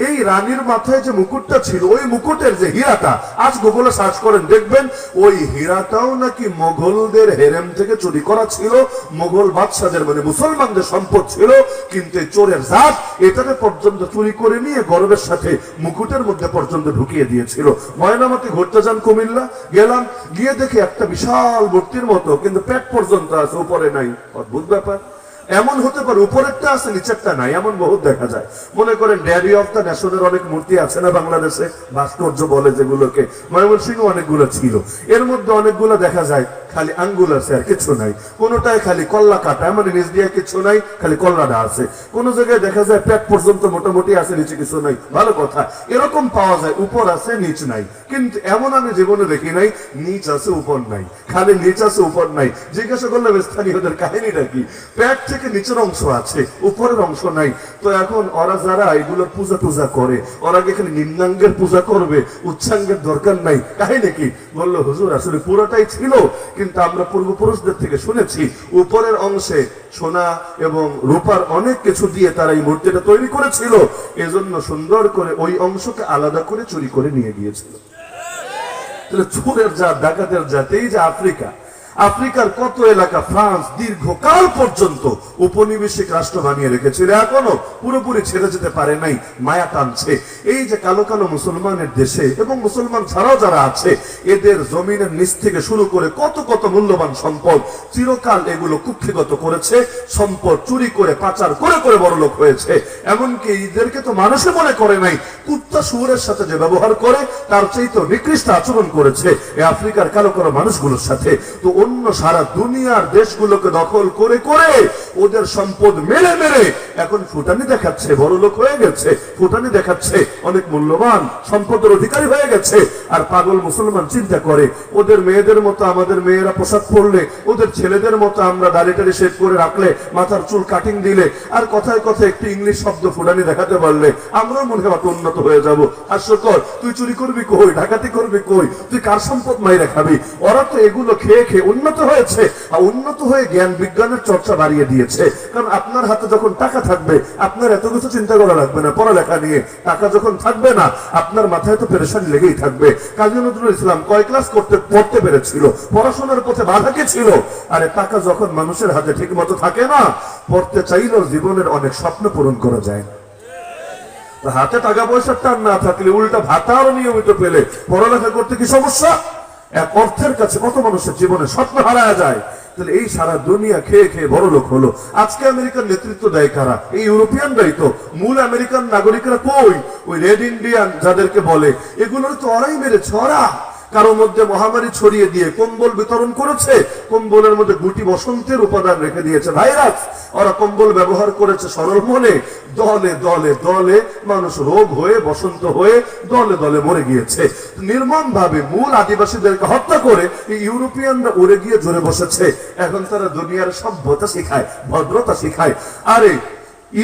এই রানীর মাথায় যে মুকুটটা ছিল, ওই মুকুটের যে হীরাটা, আজ গুগলে সার্চ করেন দেখবেন ওই হীরাটাও নাকি মোগলদের হেরেম থেকে চুরি করা ছিল। মোগল বাদশাদের মানে মুসলমানদের সম্পদ ছিল, কিন্তু চোরের জাত এটাকে পর্যন্ত চুরি করে নিয়ে গর্বের সাথে মুকুটের মধ্যে পর্যন্ত ঢুকিয়ে দিয়েছিল। ময়নামতি ঘুরতে যান কুমিল্লা, গেলাম, গিয়ে দেখি একটা বিশাল মূর্তির মতো, কিন্তু পেট পর্যন্ত আছে, উপরে নাই। অদ্ভুত ব্যাপার। এমন হতে পারে উপরেরটা আছে নিচেরটা নাই, এমন বহুত দেখা যায়। মনে করেন ড্যাডি অফ দ্য ন্যাশনের অনেক মূর্তি আছে না বাংলাদেশে, ভাস্কর্য বলে যেগুলোকে, ময়মনসিংহ অনেকগুলো ছিল। এর মধ্যে অনেকগুলো দেখা যায় খালি আঙ্গুল আছে আর কিছু নাই, কোনোটায় খালি কল্লা কাটা, মানে নিচ দিয়ে কিছু নাই, খালি কল্লাটা আছে। কোন জায়গায় দেখা যায় পেট পর্যন্ত মোটামুটি আছে, নিচে কিছু নাই। ভালো কথা, এরকম পাওয়া যায়, উপর আছে নিচ নাই। কিন্তু এমন আমি জীবনে দেখি নাই নিচ আছে উপর নাই, খালি নিচ আছে উপর নাই। জিজ্ঞাসা করলাম স্থানীয়দের কাহিনীটা কি, পেট থেকে নিচের অংশ আছে, উপরের অংশ নাই। তো এখন ওরা যারা এগুলোর পূজা টুজা করে, ওরা কি খালি নিম্নাঙ্গের পূজা করবে, উচ্চাঙ্গের দরকার নাই? কাহিনী কি? বললো হুজুর আসলে পুরোটাই ছিল, কিন্তু আমরা পূর্বপুরুষদের থেকে শুনেছি উপরের অংশে সোনা এবং রূপার অনেক কিছু দিয়ে তারা এই মূর্তিটা তৈরি করেছিল, এজন্য সুন্দর করে ওই অংশকে আলাদা করে চুরি করে নিয়ে গিয়েছিল। তাহলে চোরের জাত, ডাকাতের জাত। এই যে আফ্রিকার কত এলাকা ফ্রান্স দীর্ঘকাল পর্যন্ত উপনিবেশিক রাষ্ট্র বানিয়ে রেখেছিল, এখনো পুরোপুরি ছেড়ে যেতে পারে নাই, মায়া টানছে। এই যে কালো কালো মুসলমানের দেশে এবং মুসলমান ছাড়াও যারা আছে, এদের জমিনের নিচ থেকে শুরু করে কত কত মূল্যবান সম্পদ চিরকাল এগুলো কুক্ষিগত করেছে, সম্পদ চুরি করে পাচার করে করে বড়লোক হয়েছে। এমনকি এদেরকে তো মানুষে মনে করে নাই, কুত্তা শুয়োরের সাথে যে ব্যবহার করে তার চাইতে নিকৃষ্ট আচরণ করেছে এই আফ্রিকার কালো কালো মানুষগুলোর সাথে। তো অন্য সারা দুনিয়ার দেশগুলোকে দখল করে করে ওদের সম্পদ মেরে মেরে এখন ফুটানি দেখাচ্ছে, বড় লোক হয়ে গেছে, ফুটানি দেখাচ্ছে, অনেক মূল্যবান সম্পদের অধিকারী হয়ে গেছে। আর পাগল মুসলমান চিন্তা করে ওদের মেয়েদের মতো আমাদের মেয়েরা পোশাক পরলে, ওদের ছেলেদের মতো আমরা দাড়িটারি শেভ করে রাখলে, মাথার চুল কাটিং দিলে, আর কথায় কথায় একটু ইংলিশ শব্দ ফুটানি দেখাতে পারলে আমরাও মনে হয় উন্নত হয়ে যাব। হাস্যকর, তুই চুরি করবি কই, ডাকাতি করবি কই, তুই কার সম্পদ মাইরা খাবি? ওরা তো এগুলো খেয়ে খেয়ে উন্নত হয়েছে, আর উন্নত হয়ে জ্ঞান বিজ্ঞানের চর্চা বাড়িয়ে দিয়েছে। কারণ আপনার হাতে যখন টাকা থাকবে আপনার এত কিছু চিন্তা করা লাগবে না পড়ালেখা নিয়ে। টাকা যখন থাকবে না আপনার মাথায় তো পেরেশানি লেগেই থাকবে। কাজী নজরুল ইসলাম কয় ক্লাস পড়তে পেরেছিল? পড়াশোনার পথে বাধা কে ছিল? আরে টাকা যখন মানুষের হাতে ঠিক মতো থাকে না, পড়তে চাইলেও জীবনের অনেক স্বপ্ন পূরণ করা যায় না। হাতে টাকা পয়সার টান না থাকলে উল্টা ভাতাও নিয়মিত পেলে পড়ালেখা করতে কি সমস্যা? এক অর্থের কাছে কত মানুষের জীবনে স্বপ্ন হারায় যায়। তাহলে এই সারা দুনিয়া খেয়ে খেয়ে বড় লোক হলো। আজকে আমেরিকার নেতৃত্ব দেয় কারা? এই ইউরোপিয়ানরাই তো। মূল আমেরিকান নাগরিকরা কই? ওই রেড ইন্ডিয়ান যাদেরকে বলে, এগুলোর তো ওরাই মেরেছে। ওরা কারোর মধ্যে মহামারী ছড়িয়ে দিয়ে কম্বল বিতরণ করেছে, কম্বলের মধ্যে গুটি বসন্তের উপাদান রেখে দিয়েছে, ভাইরাস। ওরা কম্বল ব্যবহার করেছে সরল মনে, দলে দলে দলে মানুষ রোগ হয়ে, বসন্ত হয়ে দলে দলে মরে গিয়েছে। নির্মম ভাবে মূল আদিবাসীদেরকে হত্যা করে এই ইউরোপিয়ানরা উড়ে গিয়ে জোরে বসেছে। এখন তারা দুনিয়ার সভ্যতা শিখায়, ভদ্রতা শিখায়। আরে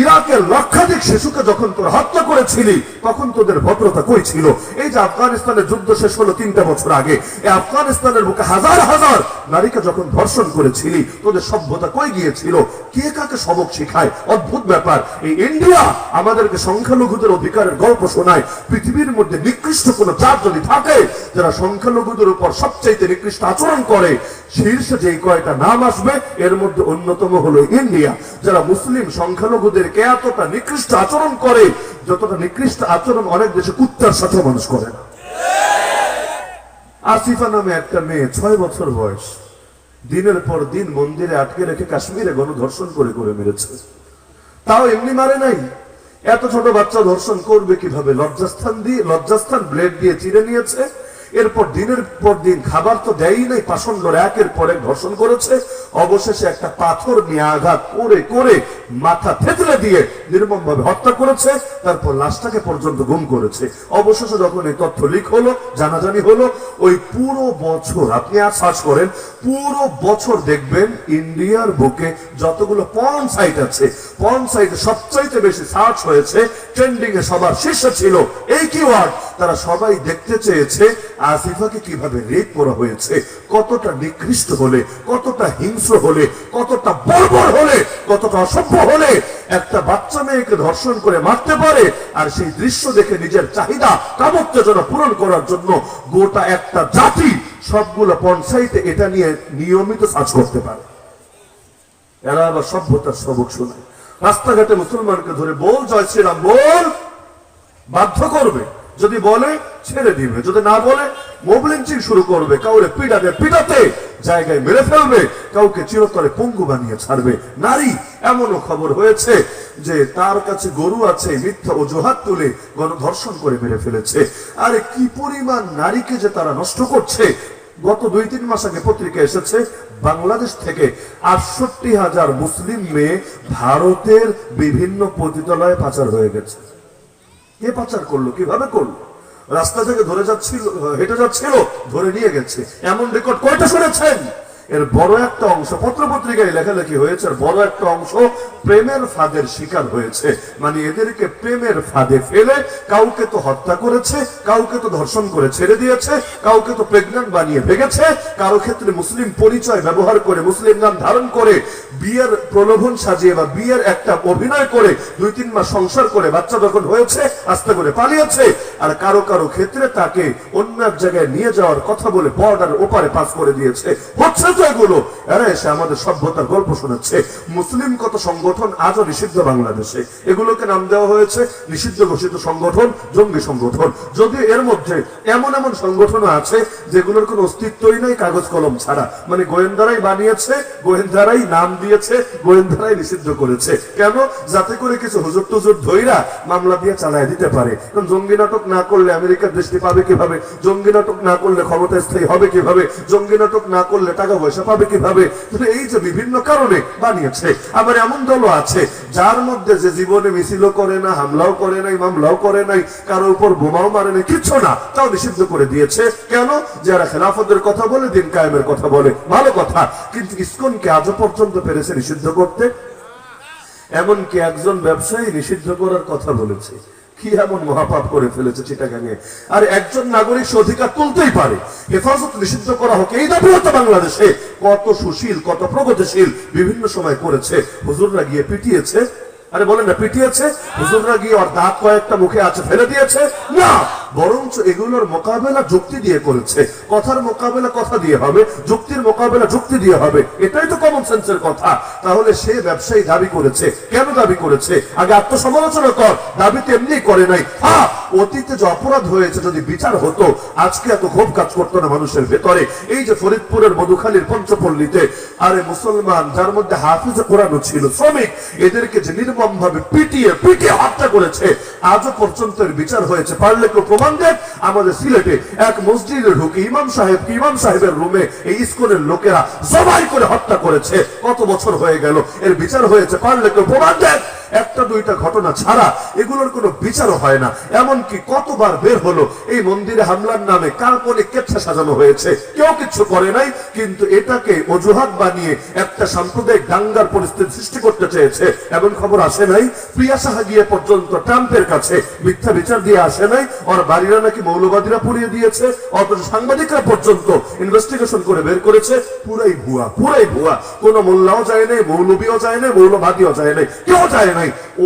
ইরাকের লক্ষাধিক শিশুকে যখন তোরা হত্যা করেছিলি তখন তোদের ভদ্রতা কই ছিল? এই যে আফগানিস্তানের যুদ্ধ শেষ হলো 3টা বছর আগে, এই আফগানিস্তানের বুকে হাজার হাজার নারীকে যখন ধর্ষণ করেছিলি তোদের সভ্যতা কই গিয়েছিল? কে কাকে সবক শিখায়? অদ্ভুত ব্যাপার। এই ইন্ডিয়া আমাদেরকে সংখ্যালঘুদের অধিকারের গল্প শোনায়। পৃথিবীর মধ্যে নিকৃষ্ট কোন জাত যদি থাকে যারা সংখ্যালঘুদের উপর সবচাইতে নিকৃষ্ট আচরণ করে, শীর্ষে যেই কয়টা নাম আসবে এর মধ্যে অন্যতম হলো ইন্ডিয়া। যারা মুসলিম সংখ্যালঘুদের এতটা নিকৃষ্ট আচরণ করে, যতটা নিকৃষ্ট আচরণ অনেক দেশে কুত্তার সাথে মানুষ করে না। আসিফা নামে একটা মেয়ে 6 বছর বয়স, দিনের পর দিন মন্দিরে আটকে রেখে কাশ্মীরে গণধর্ষণ করে করে মেরেছে। তাও এমনি মারে নাই, এত ছোট বাচ্চা ধর্ষণ করবে কিভাবে? লজ্জাস্থান ব্লেড দিয়ে চিরে নিয়েছে, এরপর দিনের পর দিন খাবার তো দেয়ই নাই, পাষণ্ড একের পর এক ধর্ষণ করেছে। অবশেষে একটা পাথর নিয়ে আঘাত করে করে মাথা থেতলে দিয়ে নির্মম ভাবে হত্যা করেছে। তারপর লাশটাকে পর্যন্ত গুম করেছে। অবশেষে যখন এই তথ্য লিক হলো, জানাজানি হলো, ওই পুরো বছর আপনি আর সার্চ করেন, পুরো বছর দেখবেন ইন্ডিয়ার বুকে যতগুলো পর্ন সাইট আছে, পর্ন সাইটে সবচাইতে বেশি সার্চ হয়েছে, ট্রেন্ডিং এ সবার শীর্ষে ছিল এই কিওয়ার্ড। তারা সবাই দেখতে চেয়েছে আসিফাকে কিভাবে রেপ করা হয়েছে, কতটা নিকৃষ্ট হলে, কতটা হিংস্র হলে, কতটা বর্বর হলে, কতটা অসভ্য হলে একটা বাচ্চা মেয়েকে ধর্ষণ করে মারতে পারে। আর সেই দৃশ্য দেখে নিজের চাহিদা কামোত্তেজনা পূরণ করার জন্য গোটা একটা জাতি সবগুলো পঞ্চায়েতে এটা নিয়ে নিয়মিত সার্চ করতে পারে। এরা আবার সভ্যতার সবক শোনায়। রাস্তাঘাটে মুসলমানকে ধরে বল জয় শ্রীরাম বল, বাধ্য করবে। যদি বলে ছেড়ে দিবে, যদি না বলে মোব লিঞ্চিং শুরু করবে, কাউরে পিটাতে পিটাতে জায়গায় মেরে ফেলবে, কাউকে চিরতরে পঙ্গু বানিয়ে ছাড়বে। নারী, এমনও খবর হয়েছে যে তার কাছে গরু আছে, মিথ্যা অজুহাত তুলে গণধর্ষণ করে মেরে ফেলেছে। আরে কি পরিমাণ নারীকে যে তারা নষ্ট করছে। গত 2-3 মাস আগে পত্রিকা এসেছে বাংলাদেশ থেকে 68,000 মুসলিম মেয়ে ভারতের বিভিন্ন পতিতালয়ে পাচার হয়ে গেছে। কে পাচার করলো, কিভাবে করলো? রাস্তা থেকে ধরে যাচ্ছিল, হেঁটে যাচ্ছিল, ধরে নিয়ে গেছে। এমন রেকর্ড কয়টা শুনেছেন? এর বড় একটা অংশ পত্রপত্রিকায় লেখালেখি হয়েছে, বড় একটা অংশ প্রেমের ফাঁদের শিকার হয়েছে। মানে এদেরকে প্রেমের ফাঁদে ফেলে কাউকে তো হত্যা করেছে, কাউকে তো ধর্ষণ করে ছেড়ে দিয়েছে, কাউকে তো প্রেগন্যান্ট বানিয়ে ভেগেছে, কারো ক্ষেত্রে মুসলিম পরিচয় ব্যবহার করে, মুসলিম নাম ধারণ করে বিয়ের প্রলোভন সাজিয়ে বা বিয়ের একটা অভিনয় করে 2-3 মাস সংসার করে বাচ্চা যখন হয়েছে আস্তে করে পালিয়েছে। আর কারো কারো ক্ষেত্রে তাকে অন্য এক জায়গায় নিয়ে যাওয়ার কথা বলে বর্ডার ওপারে পাস করে দিয়েছে। হচ্ছে তো এগুলো। এরা এসে আমাদের সভ্যতার গল্প শোনাচ্ছে। মুসলিম কত সংগঠন আজও নিষিদ্ধ বাংলাদেশে, এগুলোকে নাম দেওয়া হয়েছে নিষিদ্ধ ঘোষিত সংগঠন, জঙ্গি সংগঠন। যদিও এর মধ্যে এমন এমন সংগঠন আছে যেগুলোর কোনো অস্তিত্বই নাই, কাগজ কলম ছাড়া। মানে গোয়েন্দারাই বানিয়েছে, গোয়েন্দারাই নাম দিয়েছে, গোয়েন্দারাই নিষিদ্ধ করেছে। কেন? যাতে করে কিছু হুজুর টুজুর ধইরা মামলা দিয়ে চালায় দিতে পারে। কারণ জঙ্গি নাটক না করলে আমেরিকার দৃষ্টি পাবে কিভাবে, জঙ্গি নাটক না করলে ক্ষমতা স্থায়ী হবে কিভাবে, জঙ্গি নাটক না করলে টাকা পয়সা পাবে কিভাবে। এই যে বিভিন্ন কারণে বানিয়েছে। আবার এমন দলও আছে যার মধ্যে যে জীবনে মিছিলও করে না, হামলাও করে নাই, মামলাও করে নাই, কারো উপর বোমাও মারে নাই, কিচ্ছু না, তাও নিষিদ্ধ করে দিয়েছে। কেন? যারা খেলাফতের কথা বলে, দিন কায়েমের কথা বলে, ভালো কথা। কিন্তু ইসকনকে আজও পর্যন্ত পেরেছে নিষিদ্ধ করতে। এমনকি একজন ব্যবসায়ী নিষিদ্ধ করার কথা বলেছে। কি এমন মহাপাপ করে ফেলেছে চিটাগাঙে। আর একজন নাগরিক সে অধিকার তুলতেই পারে, হেফাজত নিষিদ্ধ করা হোক, এই দাবি হতো বাংলাদেশে। কত সুশীল, কত প্রগতিশীল বিভিন্ন সময় করেছে। হুজুররা গিয়ে পিটিয়েছে। আরে বলেন না, পিটিয়েছে? হুজুররা গিয়ে ওর দাঁত কয়েকটা মুখে আছে ফেলে দিয়েছে? না, বরঞ্চ এগুলোর মোকাবেলা যুক্তি দিয়ে করেছে। কথার মোকাবেলা কথা দিয়ে হবে, যুক্তির মোকাবেলা যুক্তি দিয়ে হবে। এটাই তো কমন সেন্সের কথা। তাহলে সে ব্যবসায়ী দাবি করেছে, কেন দাবি করেছে? আগে আত্মসমালোচনা কর। দাবি তো এমনি করে নাই। অতীতে যে অপরাধ হয়েছে যদি বিচার হতো, আজকে এত ক্ষোভ কাজ করতো না মানুষের ভেতরে। এই যে ফরিদপুরের মধুখালীর পঞ্চপল্লীতে, আরে মুসলমান যার মধ্যে হাফিজে কোরআনও ছিল, শ্রমিক, এদেরকে যে নির্মম ভাবে পিটিয়ে পিটিয়ে হত্যা করেছে, আজও পর্যন্ত এর বিচার হয়েছে। পারলে কেউ প্রমাণ দেন। আমাদের সিলেটে এক মসজিদে ঢুকে ইমাম সাহেবের রুমে এই ইসকনের লোকেরা জবাই করে হত্যা করেছে। কত বছর হয়ে গেল, এর বিচার হয়েছে? পারলে কেউ প্রমাণ দেন। একটা দুইটা ঘটনা ছাড়া এগুলোর কোনো বিচারও হয় না। এমনকি কতবার বের হলো এই মন্দিরে হামলার নামে কাল্পনিক কেচ্ছা সাজানো হয়েছে, কেউ কিছু করে নাই। কিন্তু এটাকে অজুহাত বানিয়ে একটা সাম্প্রদায়িক দাঙ্গার পরিস্থিতি সৃষ্টি করতে চেয়েছে। এমন খবর আসে নাই? প্রিয়া সাহা গিয়ে পর্যন্ত ট্রাম্পের কাছে মিথ্যা বিচার দিয়ে আসে নাই? ওর বাড়িরা নাকি মৌলবাদীরা পুড়িয়ে দিয়েছে, অথচ সাংবাদিকরা পর্যন্ত ইনভেস্টিগেশন করে বের করেছে পুরাই ভুয়া, পুরাই ভুয়া। কোন মোল্লাও যায় নাই, মৌলবীও যায় নাই, মৌলবাদীও যায় নাই, কেউ যায় নাই।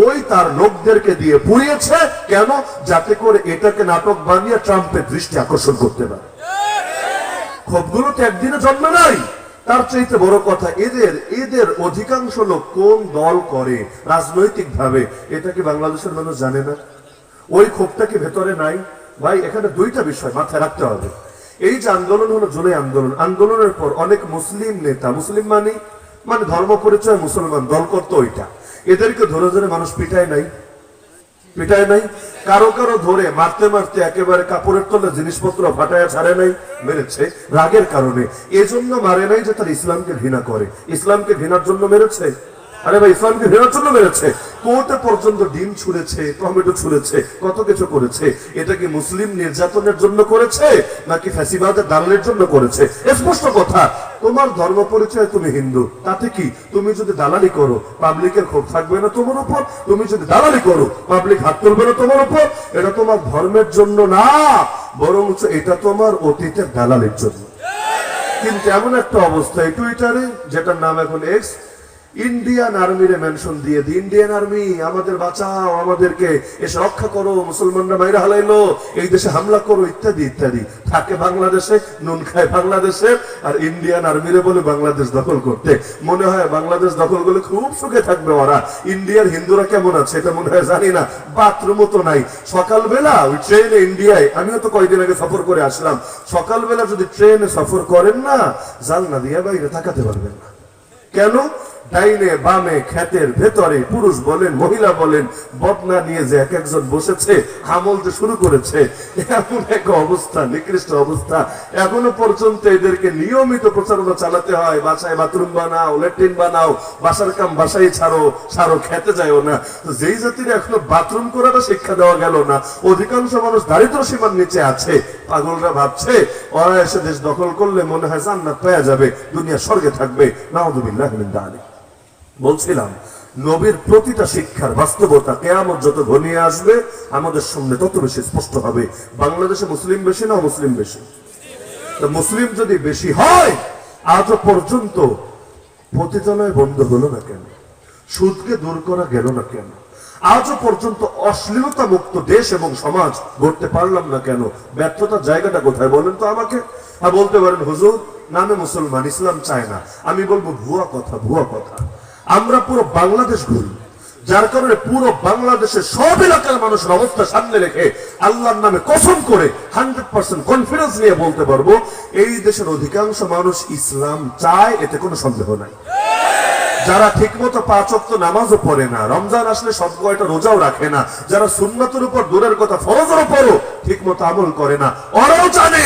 ওই তার লোকদেরকে দিয়ে পুড়িয়েছে। কেন? যাতে করে এটাকে নাটক বানিয়ে ট্রাম্পের দৃষ্টি আকর্ষণ করতে পারে। ক্ষোভগুলো তো একদিনে জন্মে নাই। তার চাইতে বড় কথা, এদের অধিকাংশ লোক কোন দল করে রাজনৈতিক ভাবে, এটা কি বাংলাদেশের মানুষ জানে না? ওই ক্ষোভটা কি ভেতরে নাই? ভাই, এখানে দুইটা বিষয় মাথায় রাখতে হবে। এই যে আন্দোলন হলো জুলাই আন্দোলন, আন্দোলনের পর অনেক মুসলিম নেতা, মুসলিম মানে ধর্ম পরিচয় মুসলমান, দল করতো ওইটা, এদেরকে ধরে ধরে মানুষ পিটায় নাই? পিটায় নাই? কারো কারো ধরে মারতে মারতে একেবারে কাপড়ের তলে জিনিসপত্র ফাটায় ছাড়ে নাই? মেরেছে রাগের কারণে। এজন্য মারে নাই যে তার ইসলামকে ঘৃণা করে, ইসলামকে ঘৃণার জন্য মেরেছে? আরে ভাই, ইসলামকে ঘৃণার জন্য মেরেছে। কোর্টে পর্যন্ত ডিম ছুঁড়েছে, টমেটো ছুঁড়েছে, কত কিছু করেছে। এটা কি মুসলিম নির্যাতনের জন্য করেছে নাকি ফ্যাসিবাদের দালালের জন্য করেছে? স্পষ্ট কথা। তোমার ধর্ম পরিচয় তুমি হিন্দু, তাতে কি? তুমি যদি দালালি করো পাবলিকের ক্ষোভ থাকবে না তোমার উপর? তুমি যদি দালালি করো পাবলিক হাত তুলবে না তোমার উপর? এটা তোমার ধর্মের জন্য না, বরং এটা তোমার অতীতের দালালির জন্য। কিন্তু এমন একটা অবস্থায় টুইটারে, যেটার নাম এখন এক্স, ইন্ডিয়ান আর্মিরে মেনশন দিয়ে দি, ইন্ডিয়ান আর্মি আমাদের বাঁচাও, আমাদেরকে এসে রক্ষা করো, মুসলমানরা মাইরা হালাইলো, এই দেশে হামলা করো, ইত্যাদি ইত্যাদি। থাকে বাংলাদেশে, নুন খায় বাংলাদেশে, আর ইন্ডিয়ান আর্মিরে বলে বাংলাদেশ দখল করতে। মনে হয় বাংলাদেশ দখল করলে খুব সুখে থাকবে ওরা। ইন্ডিয়ার হিন্দুরা কেমন আছে এটা মনে হয় জানি না, বাথরুমও তো নাই। সকালবেলা ওই ট্রেনে ইন্ডিয়ায়, আমিও তো কয়েকদিন আগে সফর করে আসলাম, সকালবেলা যদি ট্রেনে সফর করেন না, জানলা দিয়ে বাইরে তাকাতে পারবেন না। কেন? ডাইনে বামে ক্ষেতের ভেতরে পুরুষ বলেন মহিলা বলেন বদনা নিয়ে যে এক একজন বসেছে, হামলতে শুরু করেছে। এমন এক অবস্থা, নিকৃষ্ট অবস্থা। এখনো পর্যন্ত এদেরকে নিয়মিত প্রচারণা চালাতে হয়, বাসায় বাথরুম বানাও, ল্যাট্রিন বানাও, বাসার কাম বাসায় ছাড়ো, ছাড়ো খেতে যায়ও না। তো যেই জাতির এখনো বাথরুম করাটা শিক্ষা দেওয়া গেল না, অধিকাংশ মানুষ দারিদ্র সীমার নিচে আছে। পাগলরা ভাবছে ওরা এসে দেশ দখল করলে মনে হয় জান্নাত পেয়ে যাবে, দুনিয়া স্বর্গে থাকবে। নাউযুবিল্লাহ মিন যালিক। বলছিলাম, নবীর প্রতিটা শিক্ষার বাস্তবতা কিয়ামত যত ঘনিয়ে আসবে আমাদের সামনে তত বেশি স্পষ্ট হবে। বাংলাদেশে মুসলিম বেশি না মুসলিম বেশি? তো মুসলিম যদি বেশি হয়, আজও পর্যন্ত পতিতালয় বন্ধ হলো না কেন? সুদকে দূর করা গেল না কেন? আজও পর্যন্ত অশ্লীলতা মুক্ত দেশ এবং সমাজ গড়তে পারলাম না কেন? ব্যর্থতার জায়গাটা কোথায় বলেন তো আমাকে। হ্যাঁ, বলতে পারেন হুজুর নামে মুসলমান, ইসলাম চায় না। আমি বলবো ভুয়া কথা, ভুয়া কথা। আমরা পুরো বাংলাদেশ ঘুরি, যার কারণে পুরো বাংলাদেশের সব এলাকার মানুষের অবস্থা সামনে রেখে আল্লাহর নামে কসম করে 100% কনফিডেন্স নিয়ে বলতে পারবো, এই দেশের অধিকাংশ মানুষ ইসলাম চায়, এতে কোনো সন্দেহ নাই। যারা ঠিকমতো 5 ওয়াক্ত নামাজও পড়ে না, রমজান আসলে সব কয়টা রোজাও রাখে না, যারা সুন্নাতের উপর দূরের কথা ফরজের উপরও ঠিকমতো আমল করে না, ওরাও জানে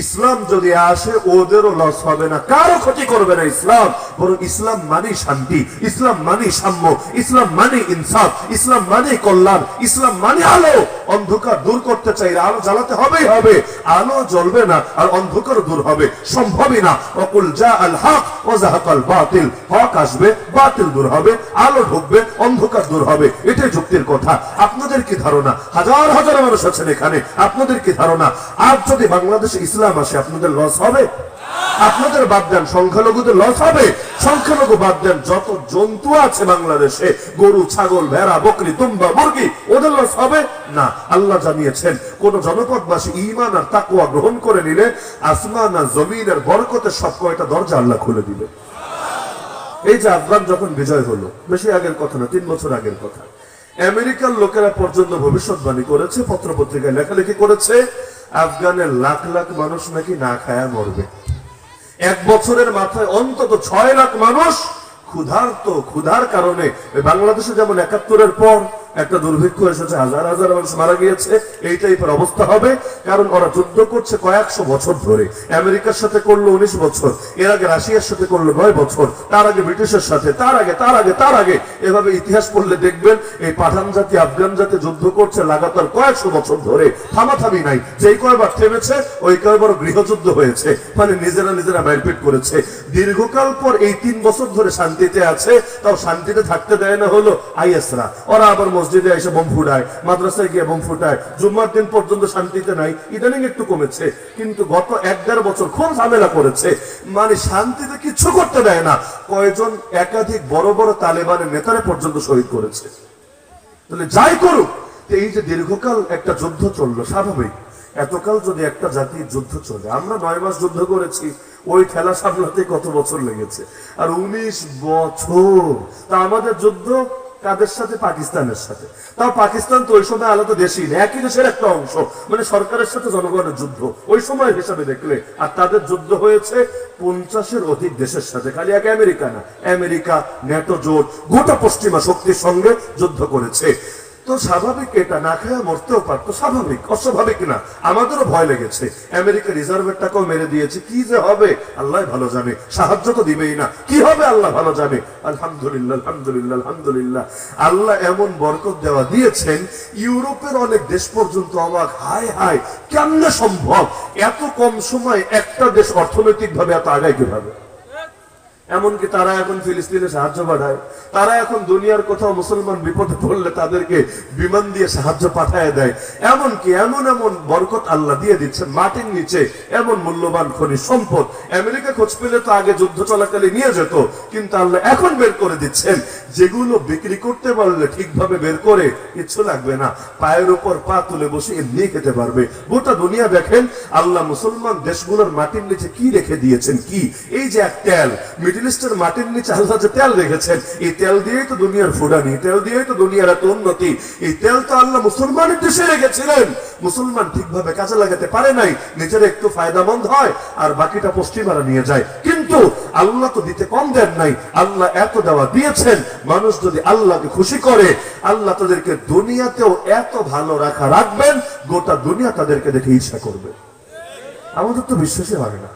ইসলাম যদি আসে ওদেরও লস হবে না, কারো ক্ষতি করবে না ইসলাম। বরং ইসলাম মানে শান্তি, ইসলাম মানে সাম্য, ইসলাম মানে ইনসাফ, ইসলাম মানে কল্যাণ, ইসলাম মানে আলো। অন্ধকার দূর করতে চাইলে আলো জ্বালাতে হবেই হবে। আলো জ্বলবে না আর অন্ধকার দূর হবে সম্ভবই না। ওয়াকুল জাআল হক ওয়া যাহাকাল বাতিল, হক আসবে, বাতিল দূর হবে, আলো ঢুকবে, অন্ধকার দূর হবে। এটাই যুক্তির কথা। আপনাদের কি ধারণা? হাজার হাজার মানুষ আছেন এখানে, আপনাদের কি ধারণা আজ যদি বাংলাদেশে ইসলাম আসে আপনাদের লস হবে? আপনাদের বাদ দেন, সংখ্যালঘুদের লস হবে? সংখ্যালঘু বাদ দেন, যত জন্তু আছে বাংলাদেশে, গরু, ছাগল, ভেড়া, বকরি, তুম্বা, মুরগি, ওদের লস হবে না। আল্লাহ জানিয়েছেন কোন জনপদবাসী ঈমান আর তাকওয়া গ্রহণ করে নিলে আসমান আর জমিনের বরকতের সব কয়টা দরজা আল্লাহ খুলে দিবে। এই যে আফগান যখন বিজয় হলো, বেশি আগের কথা না, 3 বছর আগের কথা, আমেরিকার লোকেরা পর্যন্ত ভবিষ্যৎবাণী করেছে, পত্রপত্রিকায় লেখালেখি করেছে, আফগানের লাখ লাখ মানুষ নাকি না খায়া মরবে। 1 বছরের মাথায় অন্তত 6 লাখ মানুষ ক্ষুধার কারণে। বাংলাদেশে যেমন 71-এর পর একটা দুর্ভিক্ষ এসেছে, হাজার হাজার মানুষ মারা গিয়েছে, এই টাইপের অবস্থা হবে। কারণ ওরা যুদ্ধ করছে কয়েকশো বছর ধরে। আমেরিকার সাথে করলো 19 বছর, এর আগে রাশিয়ার সাথে করলো 9 বছর, তার আগে ব্রিটিশের সাথে, তার আগে এভাবে ইতিহাস পড়লে দেখবেন এই পাঠান জাতি আফগান জাতি যুদ্ধ করছে লাগাতার কয়েকশো বছর ধরে, থামাথামি নাই। যেই কয়বার থেমেছে ওই কয়বার গৃহযুদ্ধ হয়েছে, মানে নিজেরা মারপিট করেছে। দীর্ঘকাল পর এই 3 বছর ধরে শান্তিতে আছে, তাও শান্তিতে থাকতে দেয় না হলো আইএসরা। ওরা আবার মসজিদে এসে বোম ফুটায়, মাদ্রাসায় গিয়ে বোম ফুটায়, জুম্মার দিন পর্যন্ত শান্তিতে নাই। ইদানিং একটু কমেছে, কিন্তু গত 1-1.5 বছর খুব ঝামেলা করেছে, মানে শান্তিতে কিছু করতে দেয় না। কয়েকজন একাধিক বড় বড় তালেবানের নেতারা পর্যন্ত শহীদ করেছে। তাহলে যাই করুক, এই যে দীর্ঘকাল একটা যুদ্ধ চললো, স্বাভাবিক। এতকাল যদি একটা জাতির যুদ্ধ চলে, আমরা 9 মাস যুদ্ধ করেছি, ওই খেলা সামলাতে কত বছর লেগেছে, আর 19 বছর। তা আমাদের যুদ্ধ কাদের সাথে? পাকিস্তানের সাথে। তাও পাকিস্তান তো ওই সময় আলাদা দেশই না, একই দেশের একটা অংশ, মানে সরকারের সাথে জনগণের যুদ্ধ ওই সময় হিসাবে দেখলে। আর তাদের যুদ্ধ হয়েছে 50-এর অধিক দেশের সাথে, খালি এক আমেরিকা না, আমেরিকা, ন্যাটো জোট, গোটা পশ্চিমা শক্তির সঙ্গে যুদ্ধ করেছে। তো স্বাভাবিক, এটা না খেয়ে মরতেও পারতো, স্বাভাবিক, অস্বাভাবিক না। আমাদেরও ভয় লেগেছে, আমেরিকা রিজার্ভের টাকাও মেরে দিয়েছে, কি যে হবে আল্লাহ ভালো জানে, সাহায্য তো দিবেই না, কি হবে আল্লাহ ভালো জানে। আলহামদুলিল্লাহ আলহামদুলিল্লাহ আলহামদুলিল্লাহ, আল্লাহ এমন বরকত দেওয়া দিয়েছেন, ইউরোপের অনেক দেশ পর্যন্ত অবাক, হায় হায় কেমনে সম্ভব এত কম সময় একটা দেশ অর্থনৈতিক ভাবে এত আগায় কিভাবে। এমনকি তারা এখন ফিলিস্তিনে সাহায্য পাঠায়, তারা এখন দুনিয়ার কোথাও মুসলমান বিপদে পড়লে তাদেরকে বিমান দিয়ে সাহায্য পাঠায় দেয়। এমনকি এমন এমন বরকত আল্লাহ দিয়ে দিচ্ছেন, মাটির নিচে এমন মূল্যবান খনিজ সম্পদ। আমেরিকা খোঁজ পেলে তো আগে যুদ্ধ চলাকালে নিয়ে যেত, কিন্তু আল্লাহ এখন বের করে দিচ্ছেন, যেগুলো বিক্রি করতে পারলে ঠিকভাবে বের করে কিচ্ছু লাগবে না, পায়ের উপর পা তুলে বসে এমনি খেতে পারবে। গোটা দুনিয়া দেখেন আল্লাহ মুসলমান দেশগুলোর মাটির নিচে কি রেখে দিয়েছেন, কি এই যে এক তেল, মিডল ইস্টের মাটির নিচে আল্লাহ যে তেল রেখেছেন, এই তেল দিয়েই তো দুনিয়ার ফুডানি, তেল দিয়েই তো দুনিয়ার এত উন্নতি। এই তেল তো আল্লাহ মুসলমানের দেশে রেখেছিলেন, মুসলমান ঠিকভাবে কাজে লাগাতে পারে নাই, নিজের একটু ফায়দামন্দ হয় আর বাকিটা পশ্চিমারা নিয়ে যায়। কিন্তু আল্লাহ তো দিতে কম দেন নাই, আল্লাহ এত দেওয়া দিয়েছেন, মানুষ যদি আল্লাহকে খুশি করে আল্লাহ তাদেরকে দুনিয়াতেও এত ভালো রাখবেন, গোটা দুনিয়া তাদেরকে দেখে ঈর্ষা করবে। আমাদের তো বিশ্বাসই হয় না।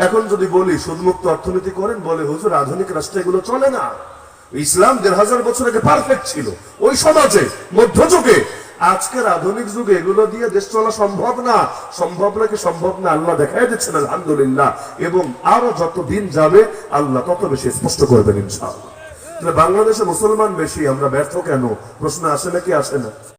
এখন যদি বলি সুদমুক্ত অর্থনীতি করেন, বলে হুজুর আধুনিক রাষ্ট্রে এগুলো চলে না, ইসলাম 1500 বছর আগে পারফেক্ট ছিল ওই সমাজে মধ্যযুগে। আজকের আধুনিক যুগে এগুলো দিয়ে দেশ চলা সম্ভব না। সম্ভব নাকি সম্ভব না আল্লাহ দেখাই দিচ্ছেন আলহামদুলিল্লাহ, এবং আরো যত দিন যাবে আল্লাহ তত বেশি স্পষ্ট করবেন ইনশাআল্লাহ। বাংলাদেশে মুসলমান বেশি, আমরা ব্যর্থ কেন? প্রশ্ন আসে নাকি আসে না?